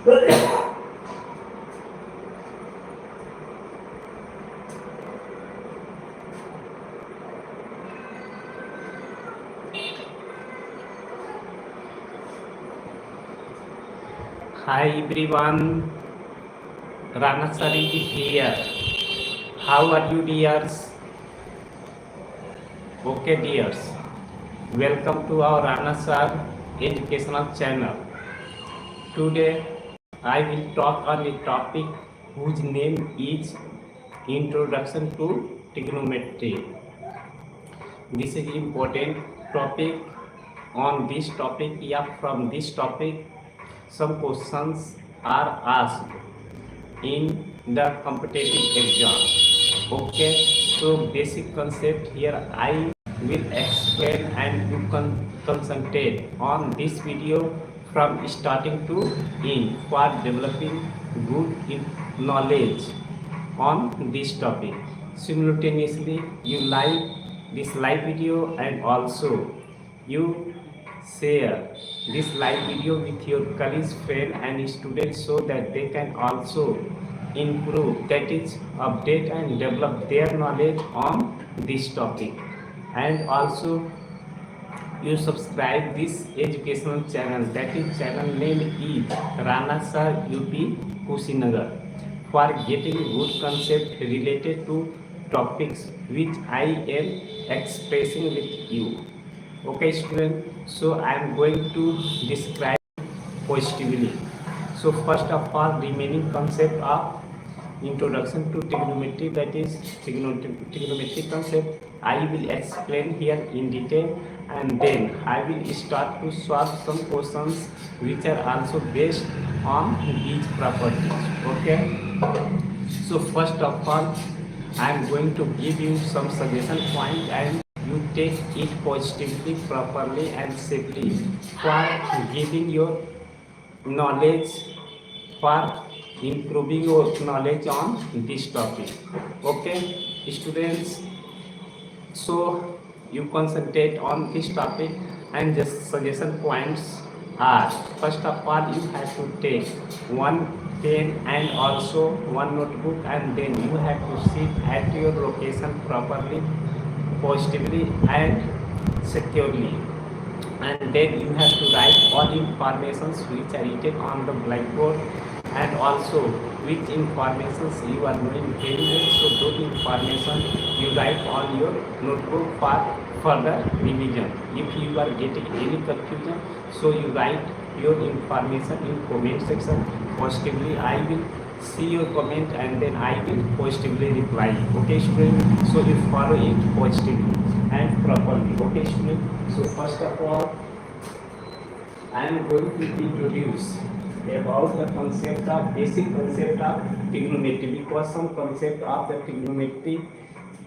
Hi everyone, RANA SIR UP here. How are you dears? Okay dears, welcome to our RANA SIR educational channel. Today I will talk on a topic whose name is Introduction to Trigonometry. This is important topic. On this topic, from this topic, some questions are asked in the competitive exam. Okay, so basic concept here I will explain, and you can concentrate on this video from starting to end for developing good knowledge on this topic. Simultaneously, you like this live video and also you share this live video with your colleagues, friends and students so that they can also improve, that is update and develop their knowledge on this topic. And also you subscribe this educational channel, that is channel name is RANA SIR UP Kushinagar, for getting good concept related to topics which I am expressing with you. Okay student, so I am going to describe positively. So first of all, remaining concept of Introduction to Trigonometry, that is trigonometry concept, I will explain here in detail, and then I will start to solve some questions which are also based on these properties. Okay, so first of all, I am going to give you some suggestion point, and you take it positively, properly and safely for giving your knowledge, for improving your knowledge on this topic. Okay students, so you concentrate on this topic, and just suggestion points are, first of all, you have to take one pen and also one notebook, and then you have to sit at your location properly, positively and securely, and then you have to write all informations which are written on the blackboard, and also which informations you are knowing very well, so those information you write on your notebook for further revision. If you are getting any confusion, so you write your information in comment section positively. I will see your comment and then I will positively reply. Okay student, so you follow it positively and properly. Okay student, so first of all, I am going to introduce about the concept of basic concept of trigonometry, because some concept of the trigonometry,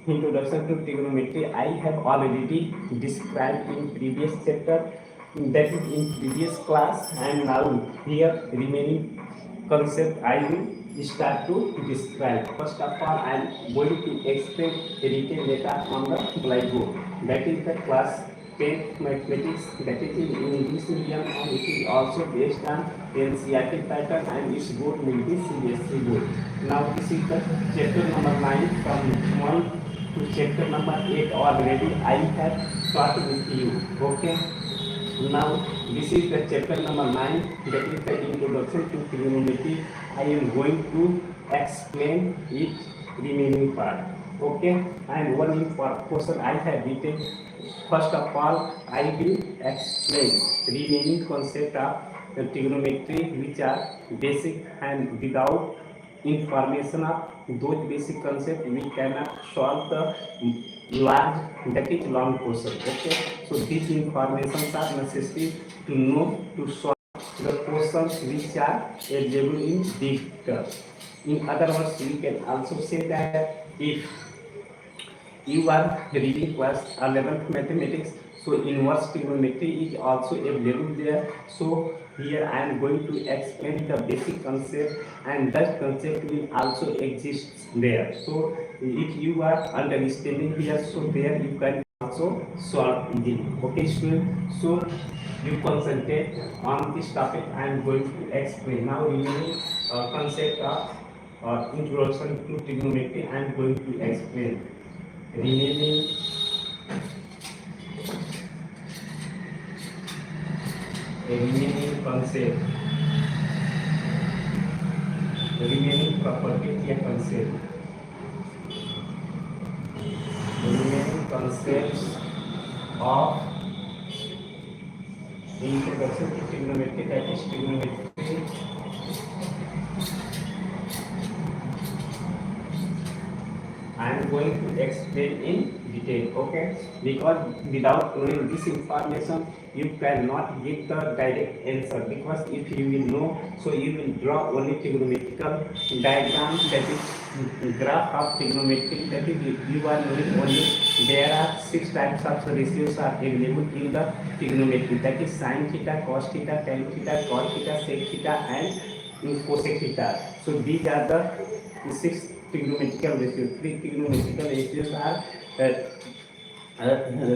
introduction to trigonometry, I have already described in previous chapter, that is in previous class, and now here remaining concept I will start to describe. First of all, I am going to explain written data on the blackboard, that is the class 10th mathematics, that is in English medium, and it is also based on NCERT pattern, and its board will be CBSE board. Now this is the chapter number 9, from 1 to chapter number 8 already I have taught with you. Okay, now this is the chapter number 9, that is the introduction to trigonometry. I am going to explain it remaining part. Okay, and one important question I have written. First of all, I will explain remaining concept of trigonometry which are basic, and without information of those basic concepts we cannot solve the large, that is long question. Okay, so these informations are necessary to know to solve the questions which are available in big terms. In other words, we can also say that if you are reading class 11th mathematics, so inverse trigonometry is also available there. So here I am going to explain the basic concept, and that concept will also exist there. So if you are understanding here, so there you can also solve easily. Okay student, so You concentrate on this topic. I am going to explain now remaining concept of introduction to trigonometry. I am going to explain remaining concept, remaining property या concept, remaining concepts of introduction to trigonometry, that is trigonometry. I am going to explain in detail, okay? Because without knowing this information, you cannot get the direct answer. Because if you will know, so you will draw only trigonometrical diagram, that is graph of trigonometry. That is, you are knowing only there are 6 types of ratios are available in the trigonometry. That is sin theta, cos theta, tan theta, cot theta, sec theta, and cosec theta. So these are the 6 trigonometrical ratios. 3 trigonometrical ratios are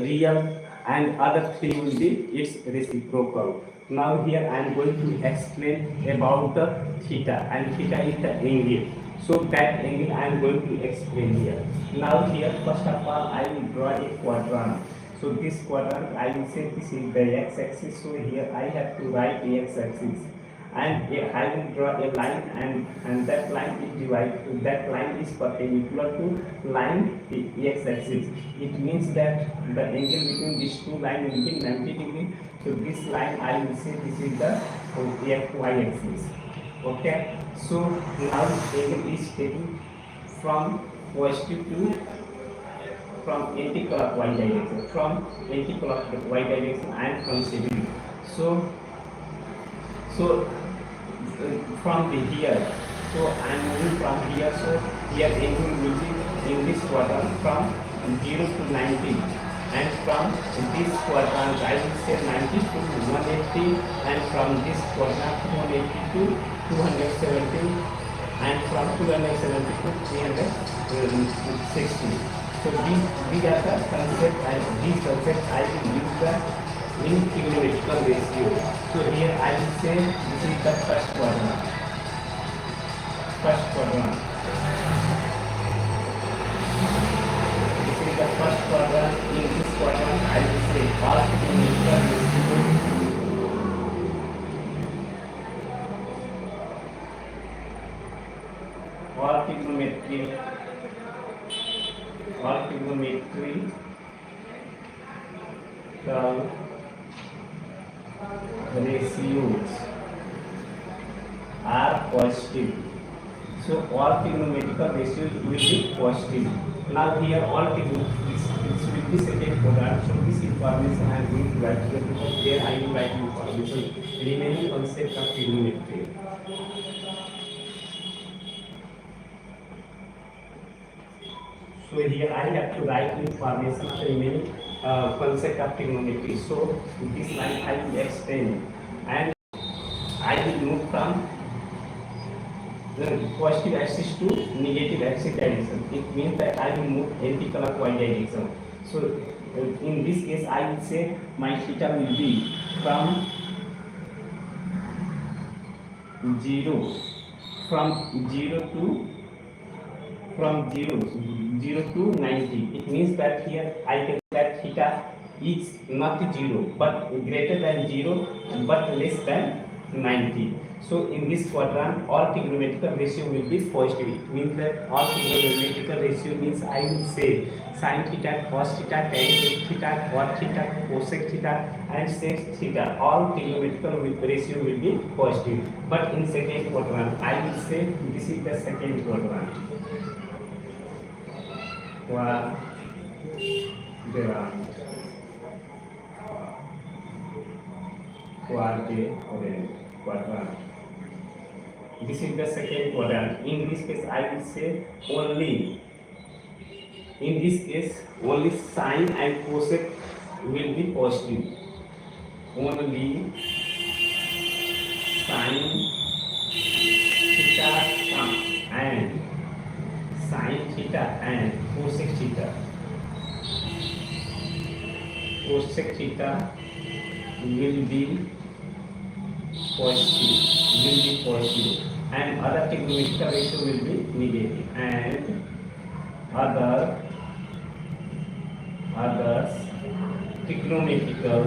real, and other 3 will be its reciprocal. Now here I am going to explain about the theta, and theta is the angle. So that angle I am going to explain here. Now here first of all I will draw a quadrant. So this quadrant I will say this is the x-axis. So here I have to write the x-axis. And I will draw a line, and that line is divided. That line is perpendicular to line x-axis. It means that the angle between these two lines will be 90 degrees. So this line I will say this is the y-axis. Okay. So now the angle is taking from positive to from anti-clockwise direction. From anti-clockwise direction I am considering. So from the here, so I am moving from here. So here angle will be in this quadrant from 0 to 90, and from this quadrant I will say 90 to 180, and from this quadrant 180 to 270, and from 270 to 360. So these are the concepts, and these concepts I will use the in trigonometrical ratio. So here I will say this is the first quadrant. This is the first quadrant. In this quadrant I will say all trigonometrical ratios. All trigonometry ratios are positive. So all trigonometrical ratios will be positive. Now here all this will be second quadrant. So this information I am going to write here, because there I will write information remaining concept of trigonometry. So here I have to write information of the remaining concept of trigonometry. So this line I will extend, and I will move from the positive axis to negative axis direction. It means that I will move anti-clockwise direction. So in this case I will say my theta will be from 0 to 90. It means that here I can that theta is not 0 but greater than 0 but less than 90. So in this quadrant all trigonometrical ratio will be positive. It means that all trigonometrical ratio means I will say sin theta, cos theta, tan theta, cot theta, cosec theta, and sec theta. All trigonometrical ratio will be positive. But in second quadrant I will say this is the second quadrant. Quadrant. This is the second quadrant. In this case I will say only, in this case only sin and cosec will be positive. Only sin theta and sin theta and cosec theta will be positive, and other trigonometrical ratio will be negative, and others trigonometrical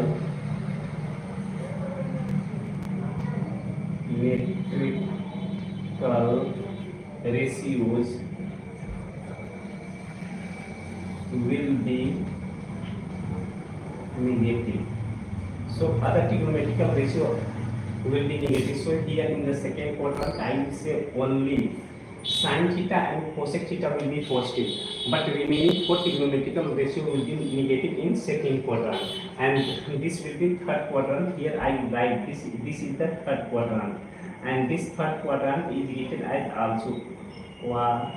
ratios will be negative. So other trigonometrical ratio will be negative. So here in the second quadrant I will say only sin theta and cosec theta will be positive, but remaining 4 trigonometrical ratio will be negative in second quadrant, and this will be third quadrant. Here I write this is the third quadrant, and this third quadrant is written as also quadrant.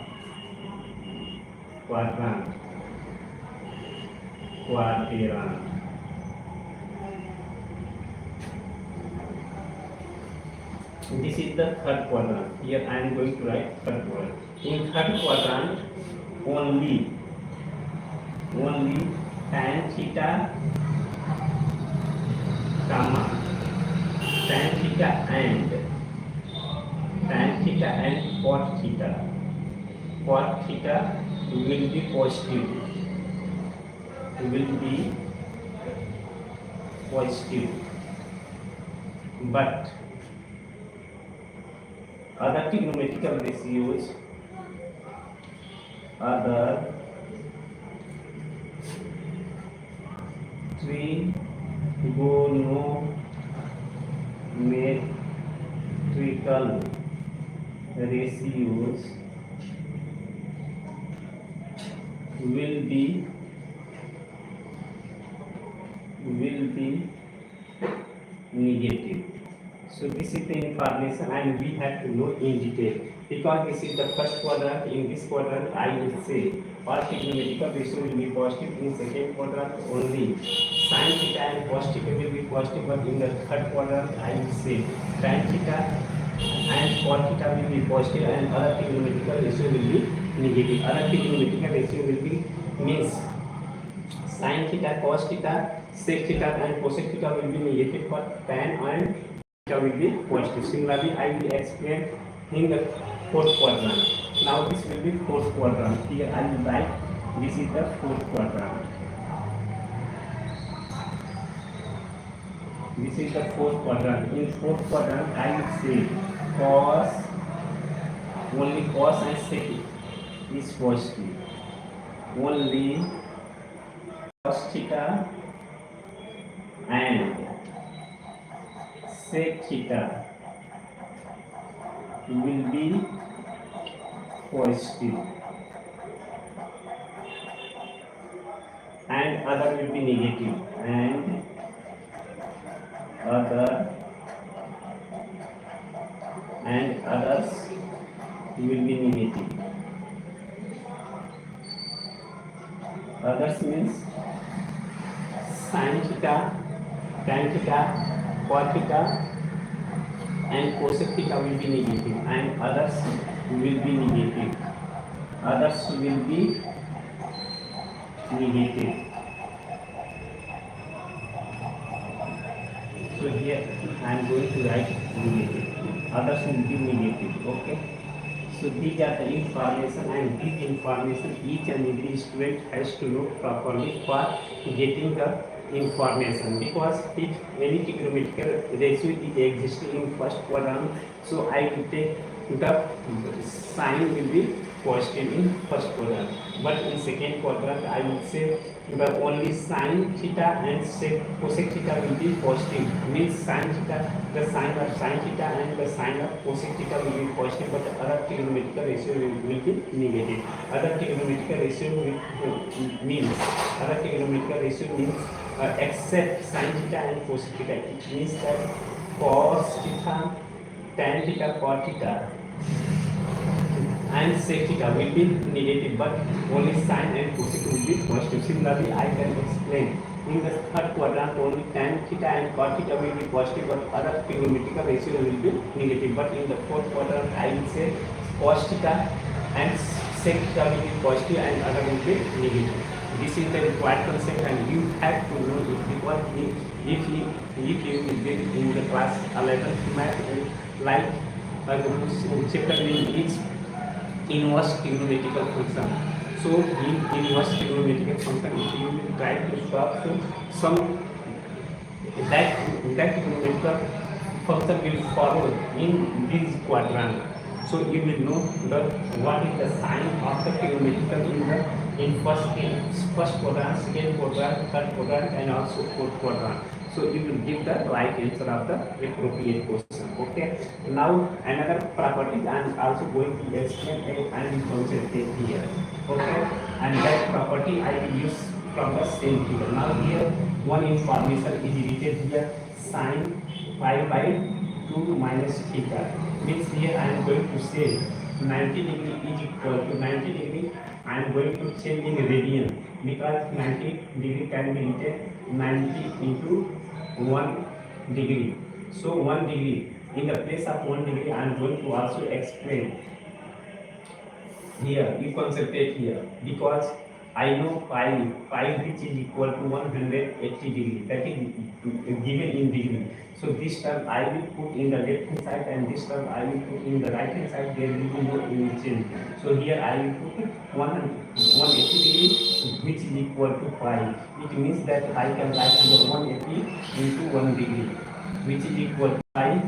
This is the third quadrant. Here I am going to write third quadrant. In third quadrant, only tan theta, tan theta and cot theta will be positive. But other trigonometrical ratios, other trigonometrical ratios will be negative. So this is the information, and we have to know in detail, because this is the first quadrant. In this quadrant I will say all trigonometrical ratio will be positive. In second quadrant only sin theta and cos theta will be positive, but in the third quadrant I will say tan theta and cot theta will be positive, and other trigonometrical ratio will be negative. Other trigonometrical ratio will be means sin theta, cos theta, sec theta and cosec theta will be negative, but tan and theta will be positive. Similarly, I will explain in the fourth quadrant. Now this will be fourth quadrant. Here I will write this is the fourth quadrant. This is the fourth quadrant. In fourth quadrant I will say only cos and sec is positive. Only cos theta and sec theta will be positive, and other will be negative, and others will be negative. Others means sin theta, tan theta, cot theta and cosec theta will be negative, and others will be negative. So here I am going to write negative. Others will be negative. Okay. So these are the information, and this information each and every student has to know properly for getting the information, because if any trigonometrical ratio is existing in first quadrant, so I will take the sign will be positive in first quadrant, but in second quadrant I will say the only sin theta and cosec theta will be positive. Means sin theta, the sign of sin theta and the sign of cosec theta will be positive, but the other trigonometrical ratio will be negative. Other trigonometrical ratio means except sin theta and cosec theta. It means that cos theta, tan theta, cot theta and sec theta will be negative, but only sin and cosec will be positive. Similarly, I can explain in the third quadrant only tan theta and cot theta will be positive, but other trigonometrical ratio will be negative. But in the fourth quadrant I will say cos theta and sec theta will be positive and other will be negative. this is the required concept and you have to know it, because if you did in the class 11th math, like chapter name is inverse trigonometrical function. So in inverse trigonometrical function, if you will try to solve some that trigonometrical function will follow in this quadrant. So you will know what is the sign of the trigonometrical in first quadrant, second quadrant, third quadrant, and also fourth quadrant. So you will give the right answer of the appropriate question. Okay. Now another property I am also going to explain and concentrate here. Okay. And that property I will use from the same figure. Now here one information is written here: sin pi by 2 minus theta. Means here I am going to say 90 degree is equal to 90 degree. I am going to change in radian, because 90 degree can be written 90 into 1 degree. So 1 degree, in the place of 1 degree I am going to also explain here. You concentrate here, because I know pi which is equal to 180 degree, that is given in degree. So this term I will put in the left hand side and this term I will put in the right hand side. There will be no any change. So here I will put 180 degree which is equal to pi. It means that I can write here 180 into 1 degree which is equal to pi.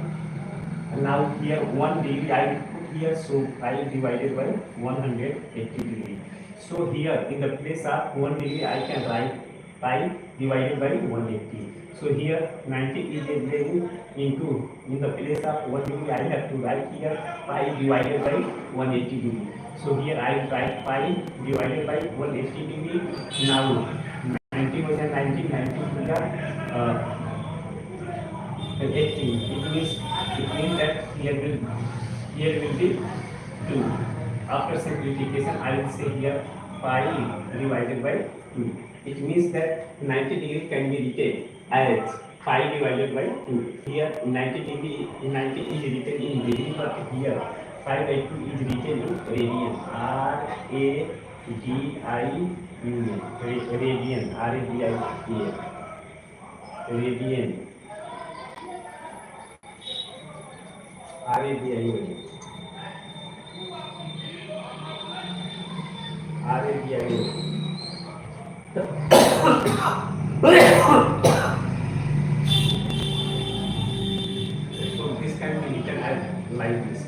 Now here 1 degree I will put here, so pi divided by 180 degree. So here in the place of 1 degree I can write pi divided by 180. So here 90 is available into, in the place of 1 degree I have to write here pi divided by 180 degree. So here I write pi divided by 180 degree. Now 90 was a 90 to the 80. It means that here will be 2. After simplification I will say here pi divided by 2. It means that 90 degree can be written as pi divided by 2. Here 90 is written in degree, but here pi by 2 is written in radian. Radian. So this can be written as like this.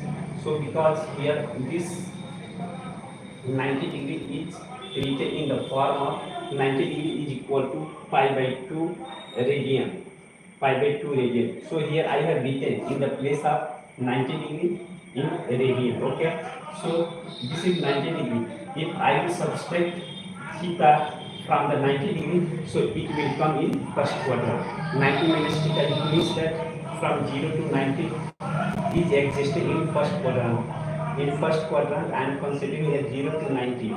So because here this 90 degree is written in the form of 90 degree is equal to pi by 2 radian. So here I have written in the place of 90 degree in radian. Okay. So this is 90 degree. If I will subtract theta from the 90 degree, so it will come in first quadrant. 90 minus theta, it means that from 0 to 90 is existing in first quadrant. In first quadrant I am considering as 0 to 90. It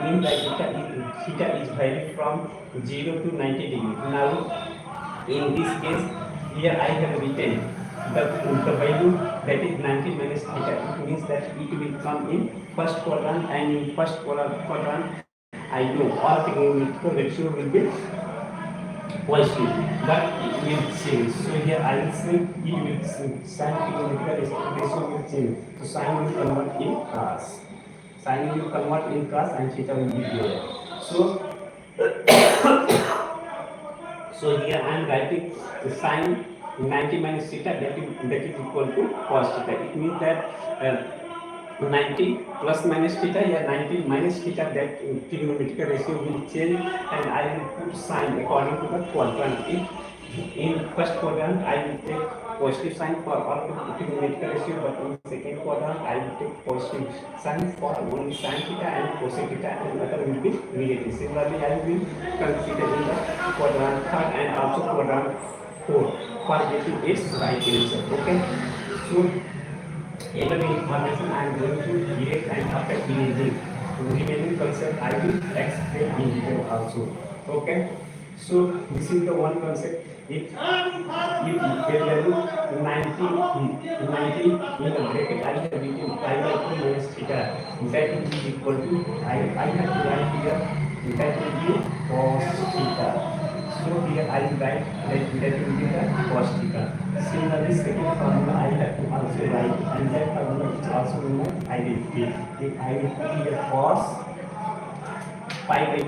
means that theta is varied from 0 to 90 degree. Now in this case here I have written the value that is 90 minus theta. It means that it will come in first quadrant, and in first quadrant I know all trigonometrical ratio will be positive, but it will change. So here I will say it will change. Sin trigonometrical ratio will change. So sin will convert in cos. And theta will be there. So here I am writing the sin 90 minus theta, that is equal to cos theta. It means that 90 plus minus theta, 90 minus theta, that trigonometrical ratio will change, and I will put sign according to the quadrant. If in first quadrant I will take positive sign for all the trigonometrical ratio, but in second quadrant I will take positive sign for only sin theta and cosine theta, and other will be negative. Similarly I will consider in the quadrant third and also quadrant 4 for getting its right answer. Okay. So every information I am going to direct, and after erasing remaining concept I will explain in detail also. Okay. So this is the one concept. If value 90 in the bracket I have written pi by 2 minus theta, that is equal to I have to write here that will be cos theta. So here I will write that will be the cos theta. Similarly, second formula I have to also write, and that formula is also known as identity. If I will put here cos pi by 2,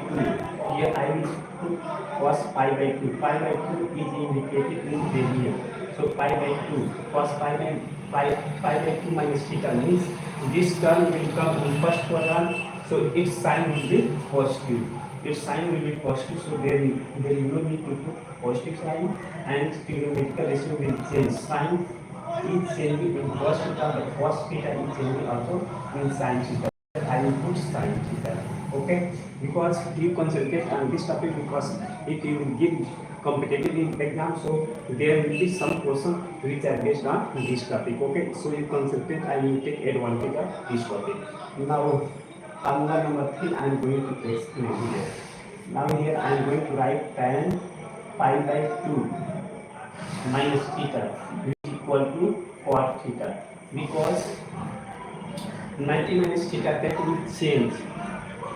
here I will put cos pi by 2. Pi by 2 is indicated in radian. So pi by 2, cos pi by 2 minus theta means this term will come in first quadrant. So its sign will be positive. Its sign will be positive. So there is no need to put positive sign, and trigonometrical ratio will change. Sign is changing in cos theta, but cos theta is changing also in sin theta. I will put sin theta. Okay, because you concentrate on this topic, because if you will give competitive exam, so there will be some question which are based on this topic. Okay, so you concentrate, I will take advantage of this topic. Now formula number 3 I am going to explain here. Now here I am going to write tan pi by 2 minus theta which is equal to cot theta, because 90 minus theta that will change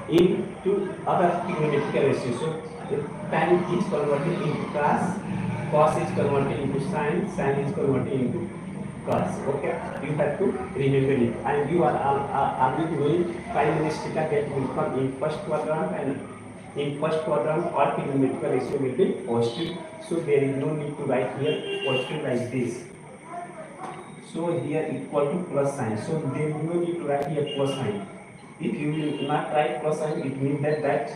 into other trigonometrical ratios. So tan is converted into cos, cos is converted into sin, sin is converted into cos. Okay, you have to remember it, and you are knowing pi minus theta that will come in first quadrant, and in first quadrant all trigonometrical ratio will be positive. So there is no need to write here positive like this. So here equal to plus sign. So there is no need to write here plus sign. If you will not write plus sign, it means that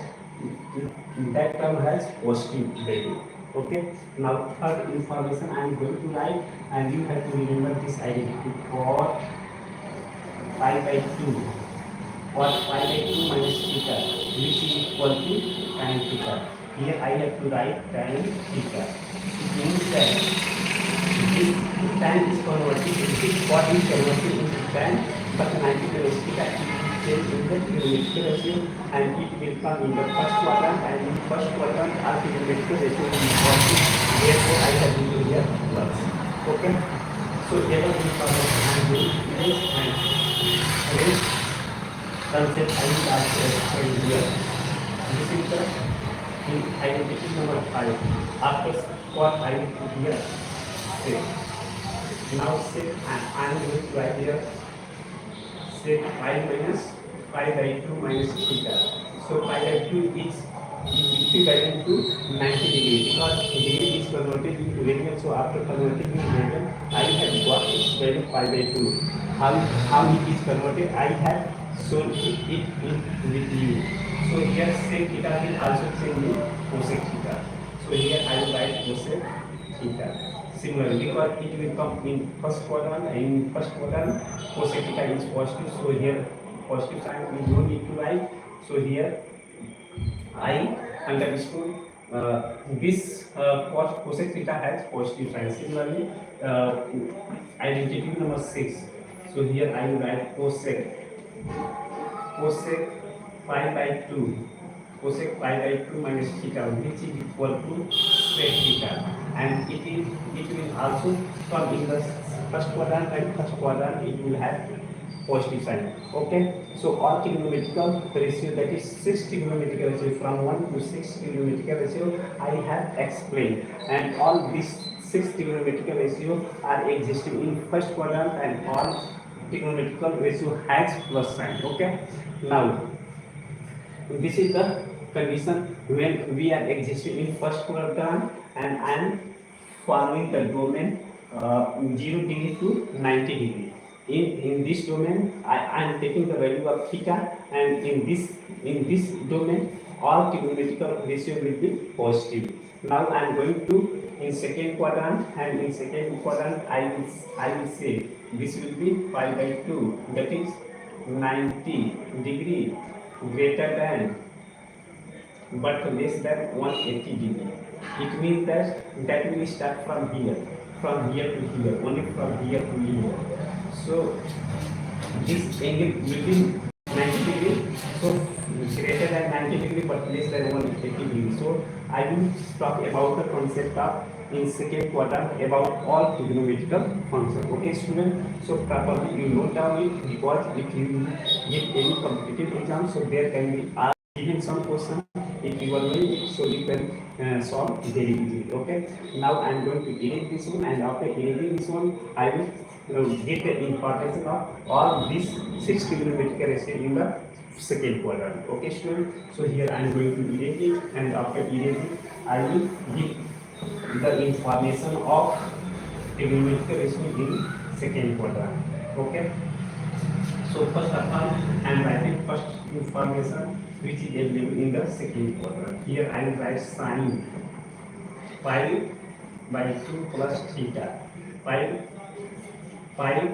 term has positive value. Okay. Now third information I am going to write, and you have to remember this identity: cot pi by 2, cot pi by 2 minus theta, which is equal to tan theta. Here I have to write tan theta. It means that this tan is converted into cot is converted into tan, but 90 minus theta change in the trigonometric ratio, and it will come in the first quadrant, and in first quadrant our trigonometric ratio will be positive. Therefore I have written here plus. Okay, so here is information I am going to use, and this concept I will also explain here. This is the identity number 5. After what I will put here say. Now say I am going to write here say pi minus pi by 2 minus theta. So pi by 2 is equivalent to 90 degree, because degree is converted into radian. So after converting into radian, I have got its value pi by 2. How it is converted, I have shown it with you. So here sec theta will also change in cosec theta. So here I will write cosec theta. Similarly, because it will come in first quadrant, and in first quadrant cosec theta is positive, so here positive sign we don't need to write. So here I understood this cosec theta has positive sign. Similarly, identity number 6. So here I will write cosec pi by 2, cosec pi by 2 minus theta, which is equal to sec theta, and it will also come in the first quadrant, and first quadrant it will have positive sign. Okay, so all trigonometrical ratio, that is 6 trigonometrical ratio, from 1 to 6 trigonometrical ratio I have explained, and all these 6 trigonometrical ratio are existing in first quadrant, and all trigonometrical ratio has plus sign. Okay, now this is the condition when we are existing in first quadrant, and I am following the domain 0 degree to 90 degree. In this domain I am taking the value of theta, and in this domain all trigonometrical ratio will be positive. Now I am going to in second quadrant, and in second quadrant I will say this will be pi by 2, that is 90 degree greater than but less than 180 degree. It means that will start from here to here, only from here to here. So this angle will be 90 degree, so greater than 90 degree but less than 180 degree. So I will talk about the concept of in second quadrant about all trigonometrical functions. Okay student, so properly you note down it, because if you give any competitive exam, so there can be given some question, if you are knowing it, so you can solve very easily. Okay. Now I am going to erase this one, and after erasing this one, I will get the information of all these 6 trigonometric ratios in the second quadrant. Okay, student. So here I am going to erase it, and after erasing, I will give the information of trigonometric ratio in second quadrant. Okay. So first of all, I am writing first information which is available in the second quadrant. Here I will write sine pi by 2 plus theta. Pi by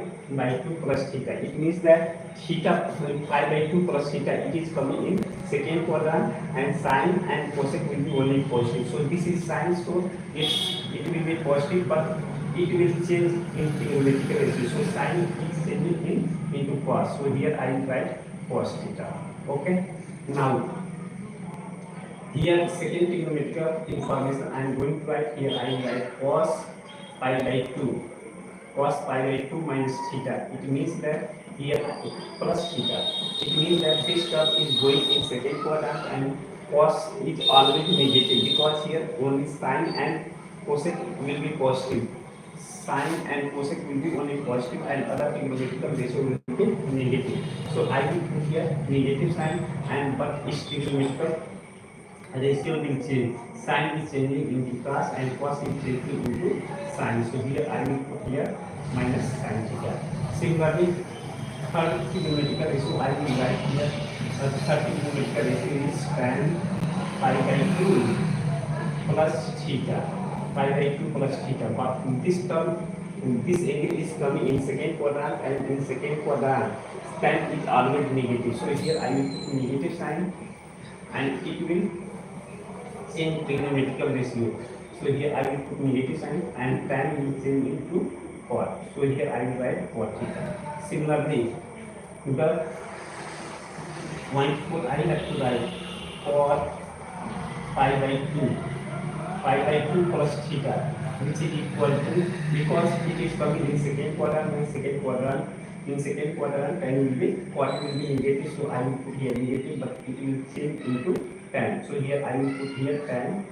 2 plus theta. It means that theta pi by 2 plus theta, it is coming in second quadrant, and sine and cosec will be only positive. So this is sine, so it will be positive, but it will change in trigonometric ratio. So sine is changing into cos. So here I will write cos theta. Okay. Now here second trigonometric information I am going to write. Here I will write cos pi by 2. Cos pi by 2 minus theta. It means that here plus theta. It means that this term is going in second quadrant, and cos is always negative because here only sine and cosec will be positive. Sine and cosec will be only positive, and other trigonometrical ratio will be negative. So I will put here negative sign, and but its trigonometrical ratio will change. Sine is changing into cos, and cos is changing into sine. So here I will put here minus sine theta. Similarly, third trigonometrical ratio I will write here. Third trigonometrical ratio is tan pi by 2 plus theta. Pi by 2 plus theta. But this term, this angle is coming in second quadrant, and in second quadrant tan is always negative. So here I will put negative sign, and it will change trigonometrical ratio. So here I will put negative sign, and tan will change into cot. So here I will write cot theta. Similarly, the point 4 I have to write cot pi by 2. Pi by 2 plus theta, which is equal to, because it is coming in second quadrant, in second quadrant tan will be, cot will be negative, so I will put here negative, but it will change into tan. So here I will put here tan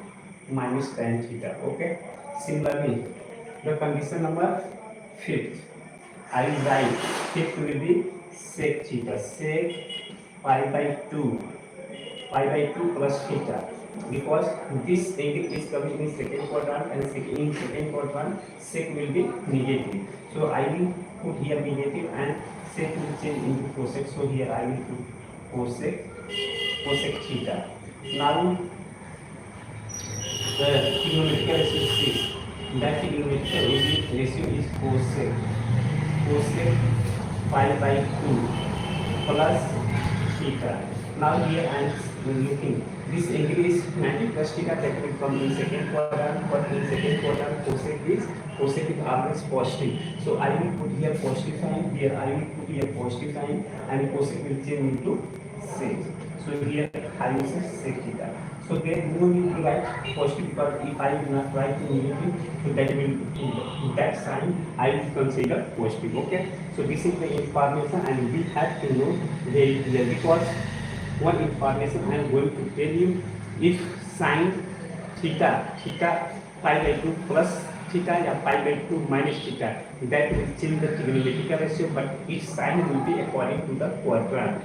minus tan theta. Okay. Similarly, the condition number 5th, I will write 5th will be sec theta. Sec pi by 2 plus theta, because this angle is coming in second quadrant, and in second quadrant sec will be negative. So I will put here negative, and sec will change into cosec. So here I will put cosec theta. Now the trigonometrical ratio is 6. That trigonometrical ratio is cosec pi by 2 plus theta. Now here I am looking, this angle is 90 plus theta, that will come in second quadrant, but in second quadrant cosec is always positive. So I will put here positive sign, here I will put here positive sign, and cosec will change into sec. So here I will say sec theta. So there is no need to write positive, because if I will not write negative, so that sign I will consider positive. Okay. So this is the information, and we have to know very clearly, because one information I am going to tell you: if sine theta pi by 2 plus theta या pi by 2 minus theta, that will change the trigonometrical ratio, but its sign will be according to the quadrant.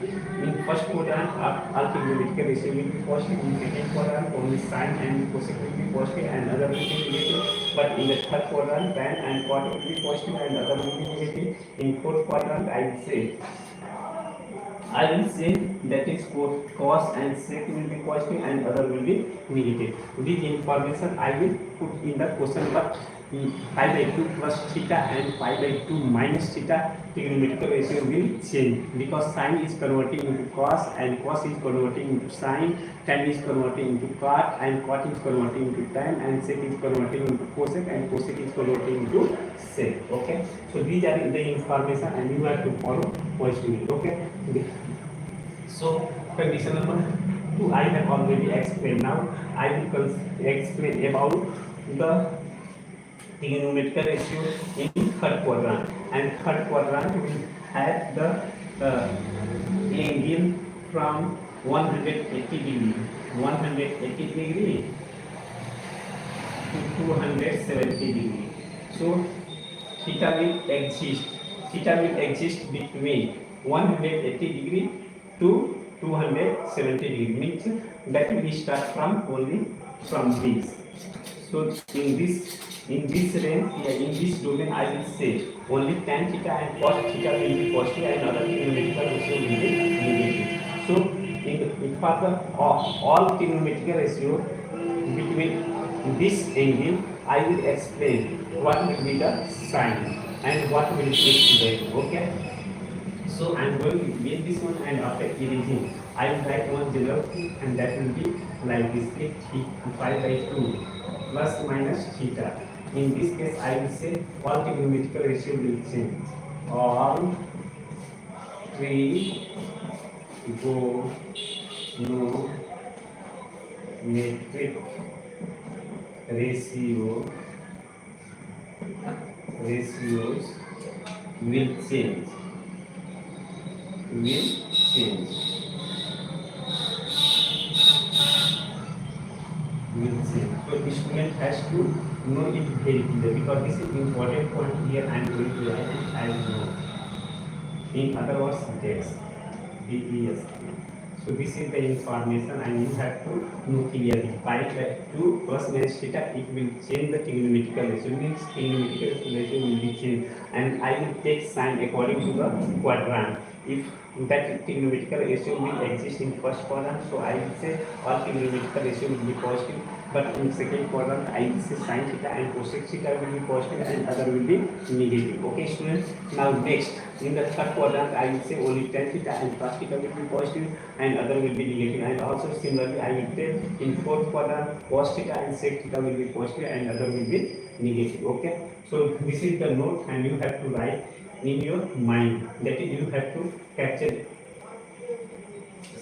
In first quadrant, all trigonometrical ratio will be positive. In second quadrant, only sine and cosec will be positive, and other will be negative. But in the third quadrant, tan and cot will be positive, and other will be negative. In fourth quadrant, I will say that is cos and sec will be positive, and other will be negative. This information I will put in the question, but pi by 2 plus theta and pi by 2 minus theta trigonometrical ratio will change, because sine is converting into cos, and cos is converting into sine, tan is converting into cot, and cot is converting into tan, and sec is converting into cosec, and cosec is converting into sec. Okay. So these are the information, and you have to follow positively. Okay. So condition number 2 I have already explained. Now I will explain about the trigonometrical ratio in third quadrant, and third quadrant will have the angle from 180 degree, 180 degree to 270 degree. So theta will exist between 180 degree to 270 degree, means that we start from only from this. So in this range, in this domain, I will say only tan theta and cos theta will be positive and other trigonometrical ratio will be negative. So in for the all trigonometrical ratio between this angle, I will explain what will be the sign and what will be the value. Okay. So I am going to make this one, and after erasing, I will write one general thing, and that will be like this: pi by 2 plus minus theta. In this case, I will say all trigonometrical ratio will change. All three go no metric ratios will change. So the student has to know it very clearly, because this is important point here. I am going to write it as no. In other words, this. So this is the information, and you have to know clearly. Pi by 2 plus minus theta, it will change the trigonometrical ratio. Means trigonometrical ratio will be changed, and I will take sign according to the quadrant. If that trigonometrical ratio will exist in first quadrant, so I will say all trigonometrical ratio will be positive. But in second quadrant, I will say sin theta and cosec theta will be positive and other will be negative. Okay, students. Now next, in the third quadrant, I will say only tan theta and cos theta will be positive and other will be negative. And also similarly, I will say in fourth quadrant, cos theta and sec theta will be positive and other will be negative. Okay. So this is the note, and you have to write in your mind. That is, you have to capture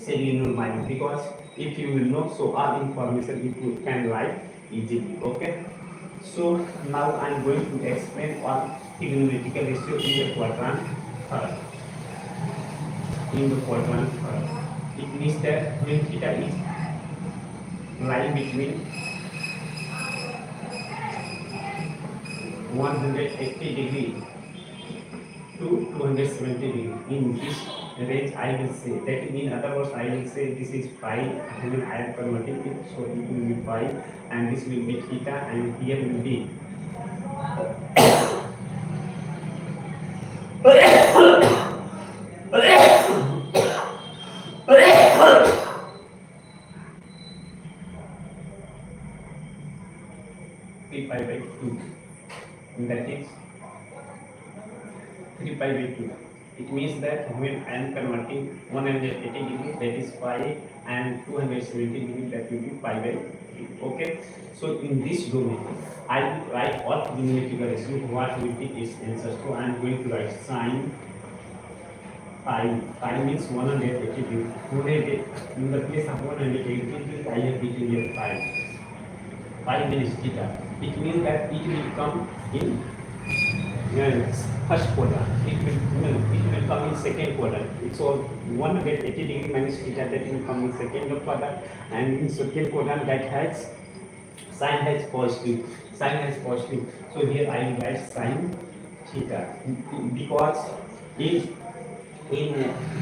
in your mind, because if you will know, so all information you can write easily. Okay. So now I am going to explain all trigonometrical ratio in the quadrant third. It means that when theta is lying between 180 degree to 270 degree. In this range, I will say that, in other words, I will say this is pi, and I am converting it, so it will be pi, and this will be theta, and here will be 3 pi by 2. That is 3 pi by 2. It means that when I am converting 180 degree, that is pi, and 270 degree, that will be pi by 2. Okay. So in this domain, I will write all trigonometrical ratio. What will be its answer? So I am going to write sin pi. Pi means 180 degree. In the place of 180 degree, I have written here pi. Pi means theta. It means that it will come in first quadrant. It will come in second quadrant. So 180 degree minus theta, that will come in second quadrant, and in second quadrant that has sign has positive. So here I will write sin theta, because in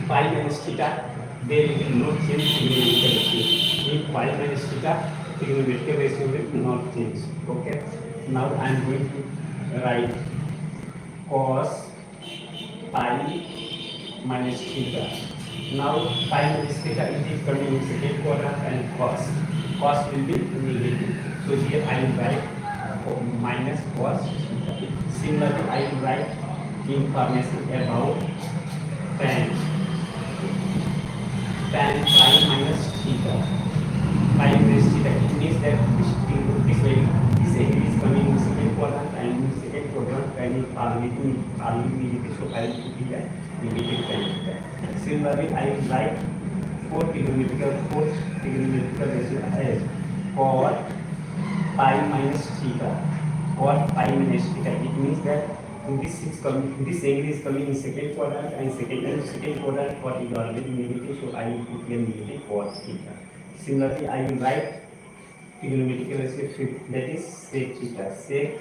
pi minus theta there will be no change in trigonometrical ratio. In pi minus theta, trigonometrical ratio will not change. Okay. Now I am going to write cos pi minus theta. Now pi minus theta is coming in second quadrant, and cos will be negative. So here I will write minus cos theta. Similarly, I will write information about tan pi minus theta. Pi minus theta, it means that this angle is coming in second quadrant, and in second quadrant tan is already negative, so I will put here negative tan theta. Similarly, I will write fourth trigonometrical ratio as cot pi minus theta. It means that this angle is coming in second quadrant, and second quadrant cot is already negative, so I will put here negative cos theta. Similarly, I will write trigonometric ratio, that is sec theta, sec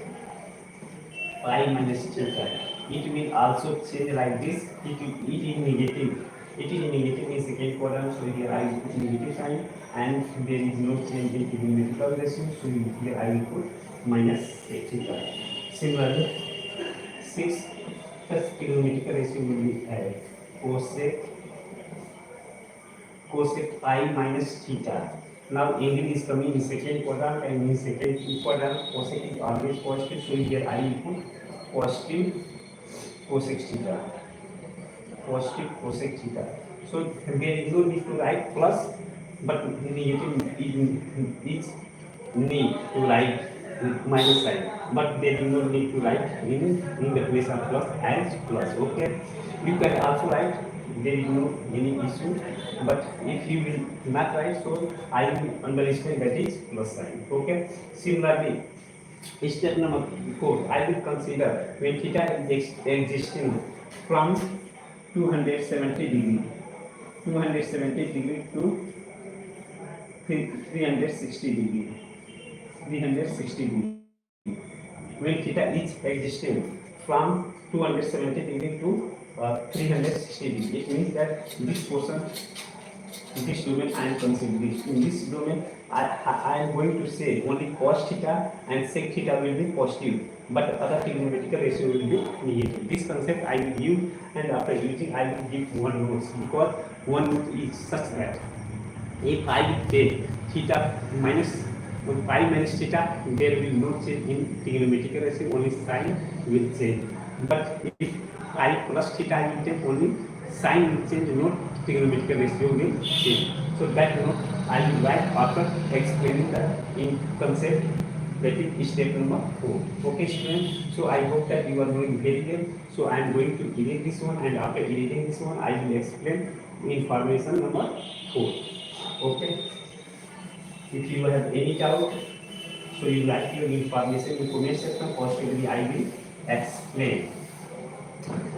pi minus theta. It will also change like this. It is negative. It is negative in second quadrant, so here I will put negative sign, and there is no change in trigonometric ratio, so here I will put minus sec theta. Similarly, 6 plus trigonometric ratio will be cosec pi minus theta. Now angle is coming in second quadrant, and in second quadrant cosec is always positive, so here I will put positive cosec theta. Positive cosec theta. So there is no need to write plus, but negative is need to write with minus sign, but there is no need to write in the place of plus as plus. Okay, you can also write, there is no any issue, but if you will not write, so I will understand that is plus sign. Okay, similarly, step number 4, I will consider when theta is existing from 270 degree to 360 degree. When theta is existing from 270 degree to 360 degree, it means that this portion, this domain I am considering. In this domain, I am going to say only cos theta and sec theta will be positive, but other trigonometric ratio will be negative. This concept I will use, and after using I will give one note, because one note is such that if I will take theta minus pi minus theta, there will no change in trigonometric ratio, only sign will change. But if pi plus theta I will take, only sign will change, no trigonometric ratio will change. So that note I will write after explaining the in concept, that is step number 4. Okay students, so I hope that you are doing very well. So I am going to erase this one, and after erasing this one I will explain information number 4. Okay, if you have any doubt, so you write your information in comment section, possibly I will explain.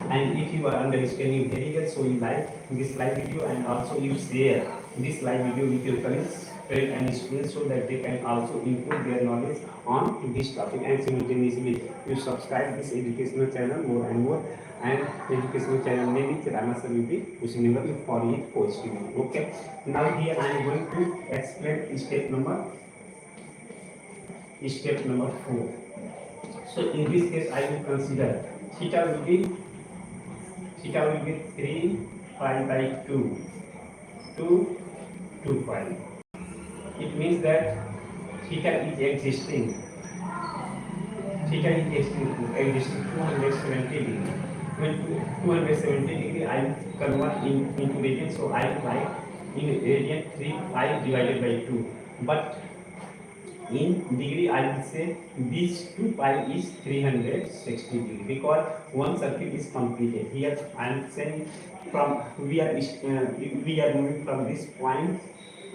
And if you are understanding very well, so you like this live video, and also you share this live video with your colleagues and students, so that they can also improve their knowledge on this topic. And simultaneously you subscribe this educational channel more and more, and educational channel name is RAMA SIR UP KUSHINAGAR for it positively. Okay, now here I am going to explain step number 4. So in this case I will consider theta will be 3 pi by 2 to 2 pi. It means that theta is existing 270 degree. When 270 degree I will convert into radian, so I will write in radian 3 pi divided by 2. But in degree I will say this 2 pi is 360 degree, because one circle is completed. Here I am saying from we are moving from this point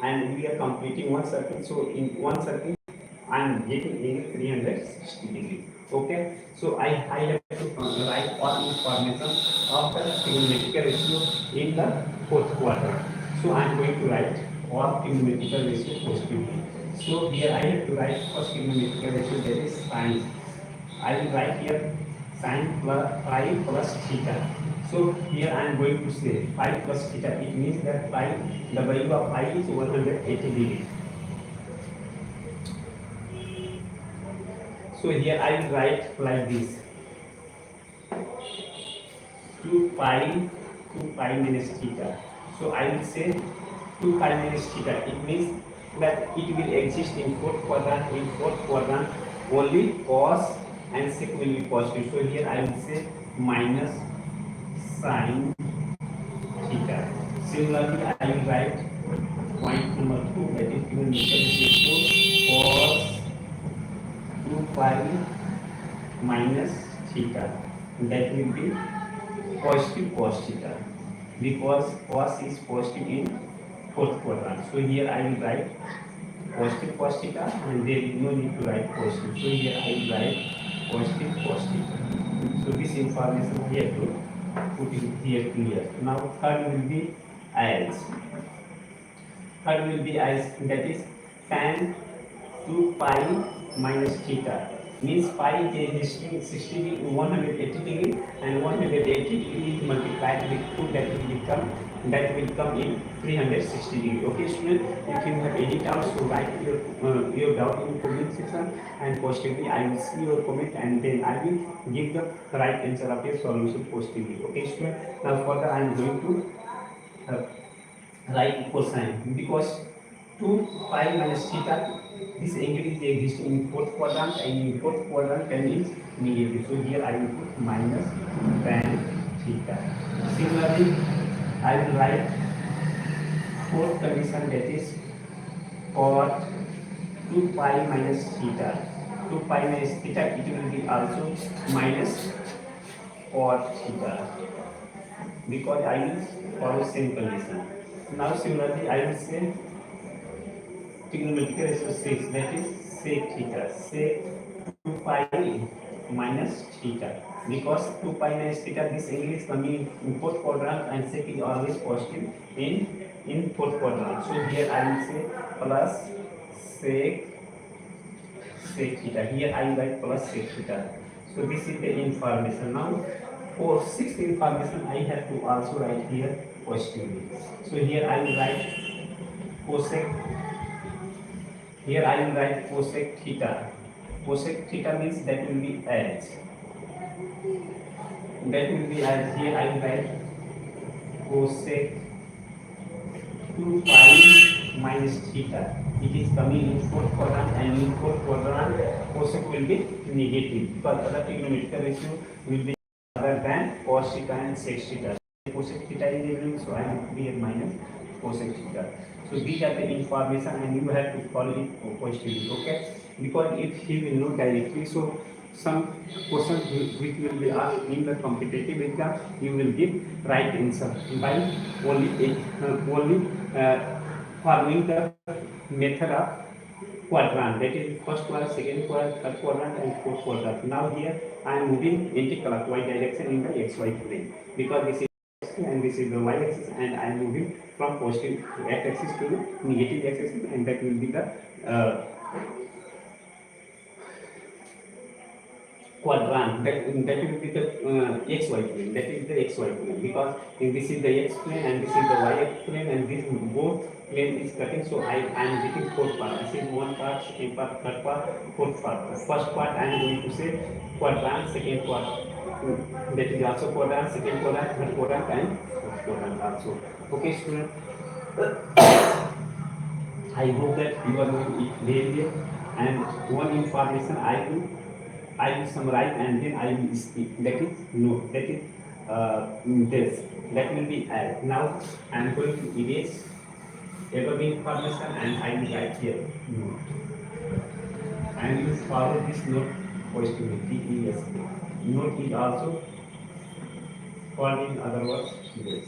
and we are completing one circle. So in one circle I am getting angle 360 degree. Okay, so I have to write all information of the trigonometric ratio in the 4th quadrant. So I am going to write all trigonometric ratio positively. So here I have to write first trigonometric ratio, that is sine. I will write here sine plus pi plus theta. So here I am going to say pi plus theta. It means that pi, the value of pi is 180 degree. So here I will write like this: 2 pi minus theta. So I will say 2 pi minus theta. It means that it will exist in 4th quadrant. In 4th quadrant only cos and sec will be positive. So here I will say minus sine theta. Similarly, I will write point number 2, that is trigonometric ratio cos 2 pi minus theta. That will be positive cos theta, because cos is positive in 4th quadrant. So here I will write positive cos theta, and there is no need to write positive. So here I will write positive cos theta. So this information we have to put it here clear. Now third will be as. Third will be as, that is tan 2 pi minus theta. Means pi is existing 60 180 degree and 180 degree is multiplied with 2, that will come in 360 degree. Okay student, if you have any doubts, so write your doubt in comment section, and positively I will see your comment and then I will give the right answer of your solution positively. Okay student, now further I am going to write equal sign, because 2 pi minus theta, this angle is existing in fourth quadrant, and in fourth quadrant tan is negative. So here I will put minus tan theta. Similarly, I will write fourth condition, that is for 2 pi minus theta. 2 pi minus theta, it will be also minus cot theta, because I will follow same condition. Now similarly, I will say trigonometric ratio 6, that is sec theta, sec 2 pi minus theta, because 2 pi minus theta, this angle is coming in fourth quadrant and sec is always positive in fourth quadrant. So here I will say plus sec theta. Here I will write plus sec theta. So this is the information. Now for sixth information, I have to also write here positively. So here I will write cosec. Here I will write cosec theta. Cosec theta means that will be as. That will be as. Here I will write cosec 2 pi minus theta. It is coming in fourth quadrant, and in fourth quadrant cosec will be negative, because other trigonometric ratio will be other than cos theta and sec theta. Cosec theta is negative, so I will be minus cosec theta. So these are the information, and you have to follow it positively. Okay, because if he will know directly, so some questions which will be asked in the competitive exam, you will give right answer by only following the method of quadrant, that is first quadrant, second quadrant, third quadrant, and fourth quadrant. Now here I am moving anti-clockwise direction in the xy plane, because this is and this is the y-axis, and I am moving from positive x-axis to the negative x-axis, and that will be the quadrant, that will be the xy plane, that is the xy plane, because this is the x plane and this is the y plane, and this both plane is cutting. So I am getting fourth part. This is one part, second part, third part, fourth part. First part I am going to say quadrant, second part that is also quadrant, second quadrant, third quadrant, and fourth quadrant also. Okay student, I hope that you are doing it very well, and one information I will summarize, and then I will speak. That is no, that is this. That will be as. Now I am going to erase above information, and I will write here note. And you follow this note positively. TES. Note is also called in other words this.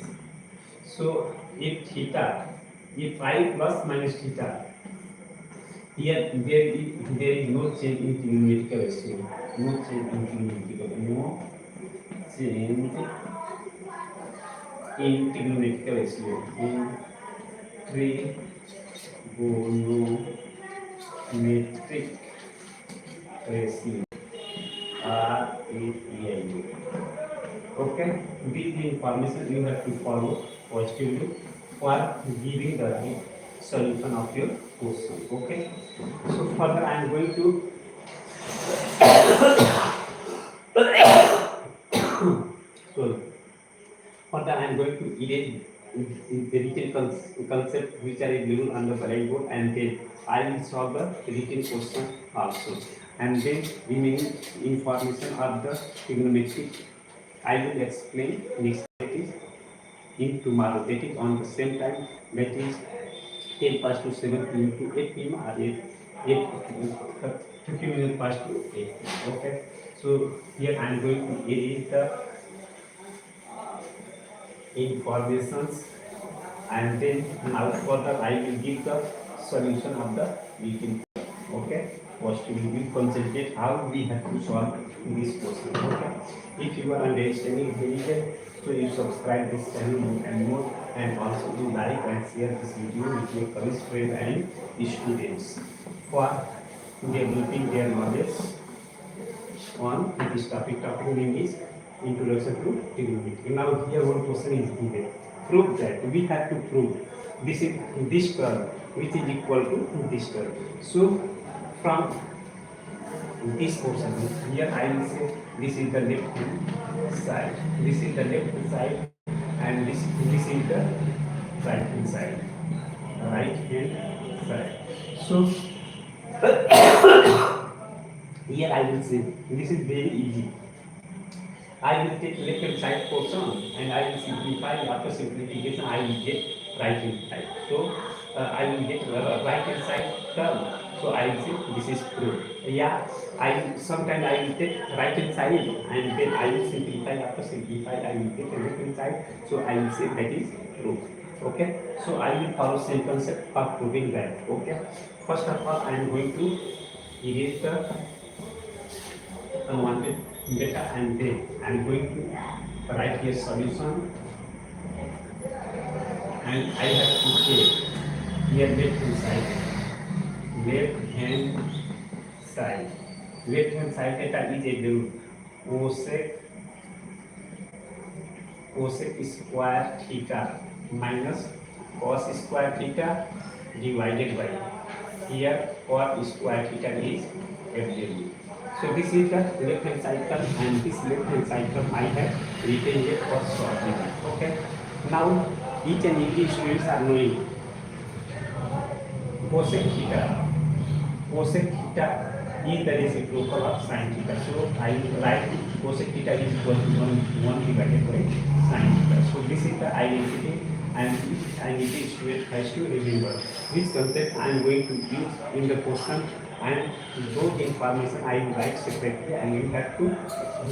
So if theta, if I plus minus theta, here there is no change in trigonometric ratio. No change in trigonometric ratio. In trigonometric ratio. RATIO. Okay, this information you have to follow positively for giving the right solution of your question. Okay, so further I am going to so further I am going to erase the written concept which are available on the blackboard, and then I will solve the written question also, and then remaining information of the trigonometry I will explain next, that is in tomorrow, that is on the same time, that is 10 past to 7 p.m. to 8 p.m. or 50 minutes past to 8 p.m. Okay, so here I am going to erase the informations, and then now further I will give the solution of the written. Okay. positively. We concentrate how we have to solve this question. Okay. If you are understanding very well, so you subscribe this channel more and more, and also you like and share this video with your college friends and students for developing their knowledge on this topic. Topic name is Introduction to Trigonometry. Now here one question is given. Prove that. We have to prove this term which is equal to this term. So from this portion here I will say this is the left hand side. This is the left hand side, and this is the right hand side. Right hand side. So here I will say this is very easy. I will take left hand side portion and I will simplify. After simplification, I will get right hand side. So I will get right hand side term. So I will say this is proof. Yeah, sometimes I will take right hand side and then I will simplify. After simplify, I will get left hand side. So I will say that is proof. Okay. So I will follow same concept for proving that. Okay. First of all, I am going to erase the unwanted data and then I am going to write here solution, and I have to take here left hand side. Left hand side data is a cosec square theta minus cos square theta divided by here cot square theta is FW. So this is the left hand side term, and this left hand side term I have written here for solving. Okay. Now each and every students are knowing cosec theta. Cosec theta is the reciprocal of sin theta. So I will write cosec theta is equal to 1 divided by sin theta. So this is the identity, and each student has to remember which concept I am going to use in the question, and those information I will write separately, and you have to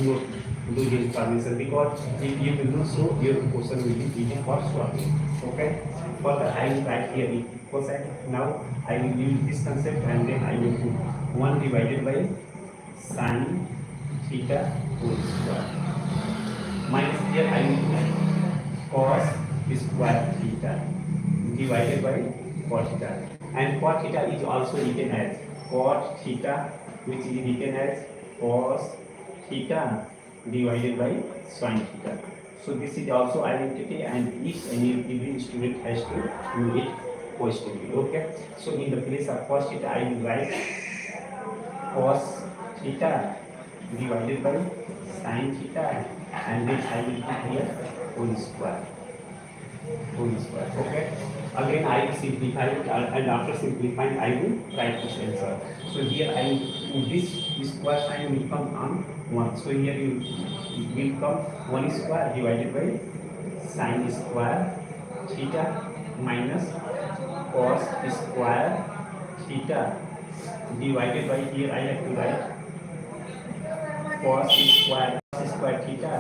note those information, because if you do not so your question will be easy for solving. Okay. Further I will write here cosec. Now I will use this concept, and then I will put 1 divided by sin theta whole square minus here I will put cos square theta divided by cot theta, and cot theta is also written as cot theta, which is written as cos theta divided by sin theta. So this is also identity, and each and every student has to do it positively. Okay. So in the place of cos theta I will write cos theta divided by sin theta, and then I will put here whole square. Okay. Again I will simplify it, and after simplifying I will write this answer. So here this square sign will come on 1. So here it will come 1 square divided by sin square theta minus cos square theta divided by here I have to write cos square theta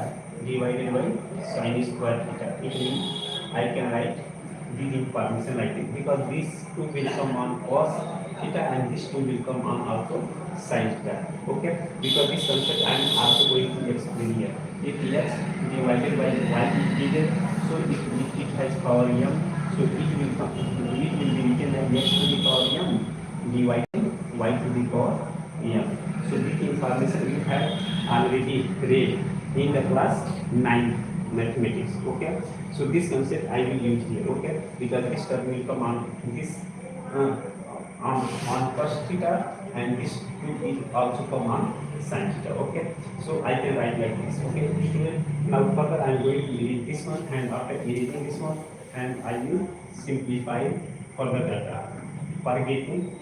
divided by sin square theta. It means I can write this information like this, because this 2 will come on cos theta and this 2 will come on also sin theta. Okay. Because this concept I am also going to explain here. If x divided by y is given, so it has power m, so it will be written as x to the power m divided y to the power m. So this information you have already read in the class 9 mathematics. Okay. So this concept I will use here. Okay. Because this term will come on this on cos theta, and this 2 will also come on sin theta. Okay. So I can write like this. Okay. Now further I am going to erase this one, and after erasing this one, and I will simplify further data for getting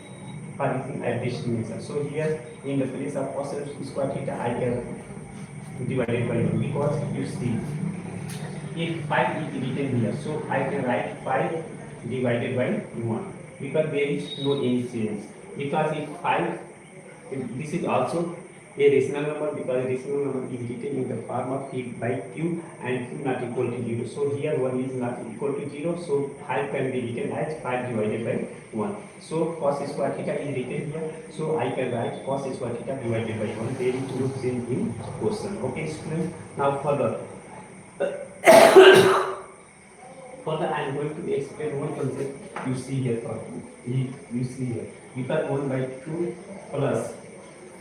at destination. So here in the place of cos square theta I can divide it by 1, because you see if 5 is written here, so I can write 5 divided by 1, because there is no any change. Because if 5, this is also A rational number, because rational number is written in the form of p by q and q not equal to 0. So here 1 is not equal to 0. So 5 can be written as 5 divided by 1. So cos square theta is written here. So I can write cos square theta divided by 1. There is no change in question. Okay, students. Now further I am going to explain one concept. You see here, you see here, because 1 by 2 plus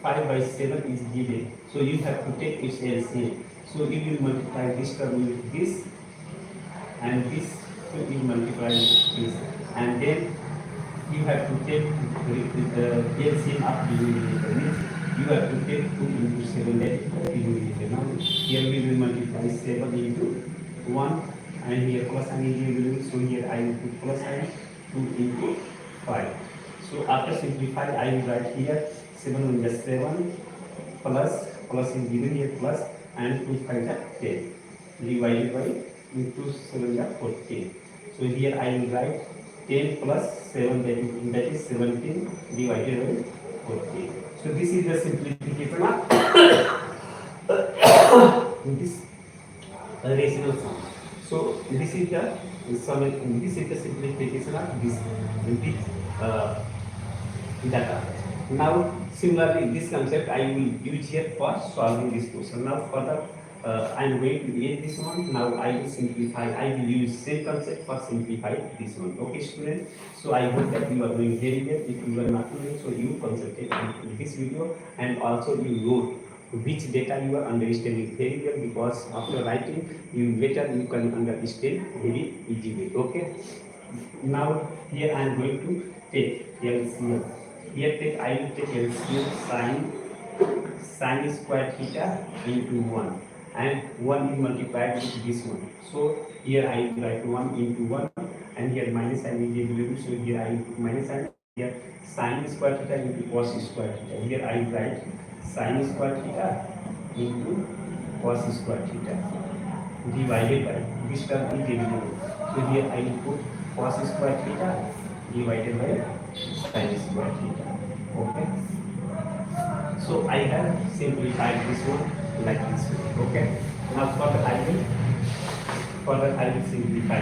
5 by 7 is given. So you have to take its LCM. So you will multiply this term with this, and this will be multiplied with this, and then you have to take the LCM of denominator. Means you have to take 2 into 7, that is denominator. Now here we will multiply 7 into 1, and here plus sign is available. So here I will put plus sign 2 into 5. So after simplify, I will write here 7 1 is 7 plus is given here plus, and 2 5 is 10 divided by into 7 is 14. So here I will write 10 plus 7, that is 17 divided by 14. So this is the simplification of this rational sum. So this is the sum. This is the simplification of this data. Now similarly, this concept I will use here for solving this question. Now further I am going to end this one. Now I will simplify. I will use same concept for simplify this one. Okay, students. So I hope that you are doing very well. If you are not doing so, you concentrate on this video, and also you note which data you are understanding very well, because after writing you later you can understand very easily. Okay. Now here I am going to take LCM. Here I will take LCM sin square theta into 1, and 1 is multiplied with this one. So here I will write 1 into 1, and here minus sign is available. So here I will put minus sign. Here sin square theta into cos square theta. Here I will write sin square theta into cos square theta divided by this term is available. So here I will put cos square theta divided by sin square theta. Okay. So I have simplified this one like this way. Okay. Now further I will simplify.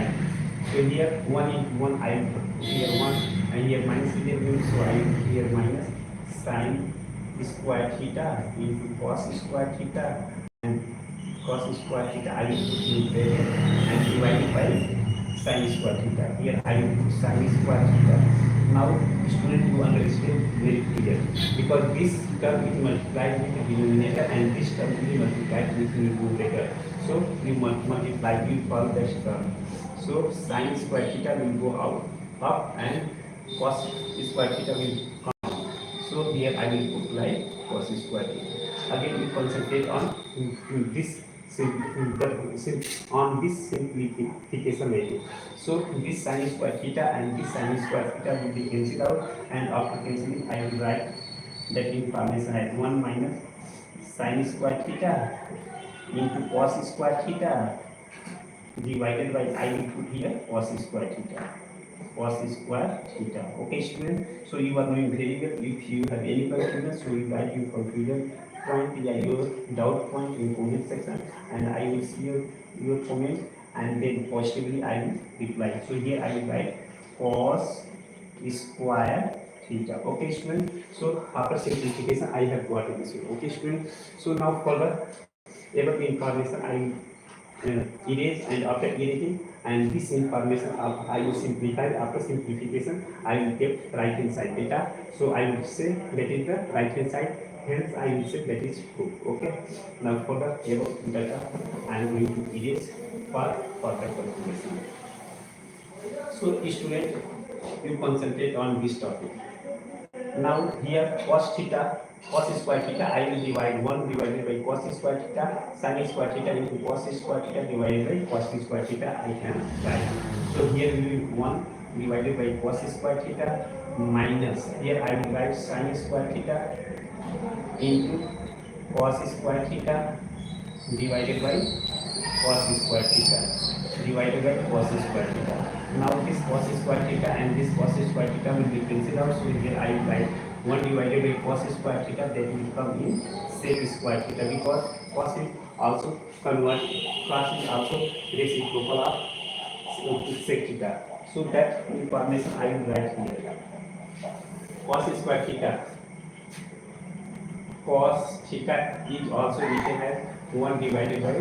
So here 1 into 1 I will put here 1, and here minus is available. So I will put here minus sin square theta into cos square theta, and cos square theta I will put in bracket and divided by sin square theta. Here I will put sin square theta. Now student, you understand very clear, because this term is multiplied with the denominator and this term is multiplied with the numerator. So you multiply, you solve this term. So sin square theta will go up and cos square theta will come. So here I will put like cos square theta. Again we concentrate on this simplification method. So this sin square theta and this sin square theta will be cancelled out, and after cancelling I will write that information as 1 minus sin square theta into cos square theta divided by, I will put here cos square theta. Okay, student. So you are knowing very well. If you have any confusion, so you write your confusion point, your doubt point in comment section, and I will see your comment, and then positively I will reply. So here I will write cos square theta. Okay, student. So after simplification I have got this one. Okay, student. So now further about information I will erase, and after erasing and this information I will simplify. After simplification I will get right hand side data. So I will say that is the right hand side, hence I will say that is true. Okay. Now for the above data I am going to erase for further calculation. So student, you concentrate on this topic. Now here cos square theta I will divide 1 divided by cos square theta, sin square theta into cos square theta divided by cos square theta I can write. So here we will 1 divided by cos square theta minus, here I will write sin square theta into cos square theta divided by cos square theta divided by cos square theta. Now this cos square theta and this cos square theta will be cancelled out. So here I will write 1 divided by cos square theta, that will come in sec square theta, because cos is also convert, cos is also reciprocal of sec theta. So that information I will write here. Cos square theta, cos theta is also written as 1 divided by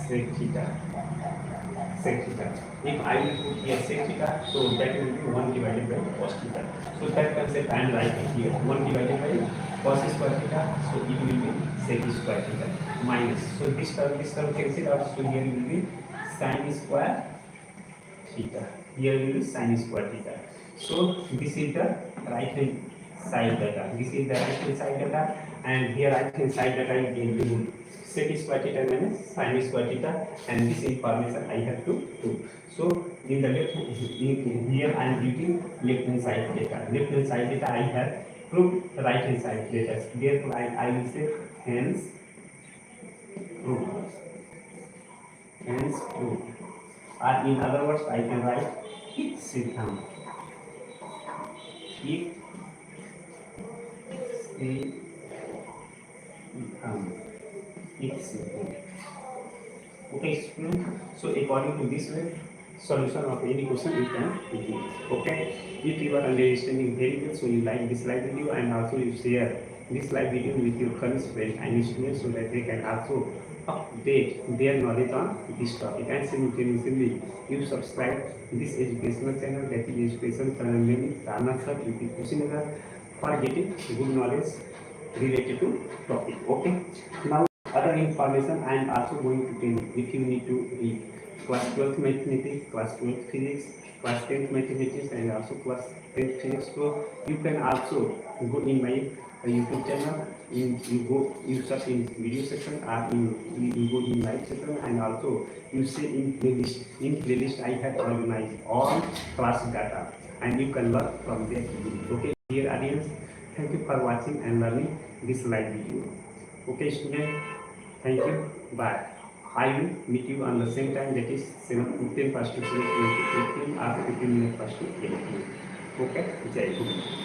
sec theta. Sec theta. If I will put here sec theta, so that will be 1 divided by cos theta. So that concept I am writing here, 1 divided by cos square theta, so it will be sec square theta minus. So this term cancel out, so here will be sin square theta. Here will be sin square theta. So this is the right hand side data. This is the right hand side data, and here right hand side data will be sec square theta minus sin square theta, and this information I have to do. So in the left here I am using left hand side data. Left hand side data I have proved right hand side data. Therefore I will say hence proved. Hence proved. Or in other words I can write it siddhant. It siddhant. Okay, so according to this way, solution of any question you can begin. Okay, if you are understanding very well, so you like this live video, and also you share this live video with your colleagues, friends and students, so that they can also update their knowledge on this topic. And simultaneously you subscribe this educational channel, that is Education Channel RAMA SIR UP KUSHINAGAR, for getting good knowledge related to topic. Okay, now other information I am also going to tell you. If you need to read class 12 mathematics, class 12 physics, class 10th mathematics, and also class 10th physics, so you can also go in my YouTube channel. You search in video section, or you go in live section, and also you see in playlist. In playlist I have organized all class data, and you can learn from there. Okay, dear audience, thank you for watching and learning this live video. Okay, student, thank you. Bye. I will meet you on the same time, that is 10 past to 7, 15 or 15 minutes past to 8. Okay, Jai Hind.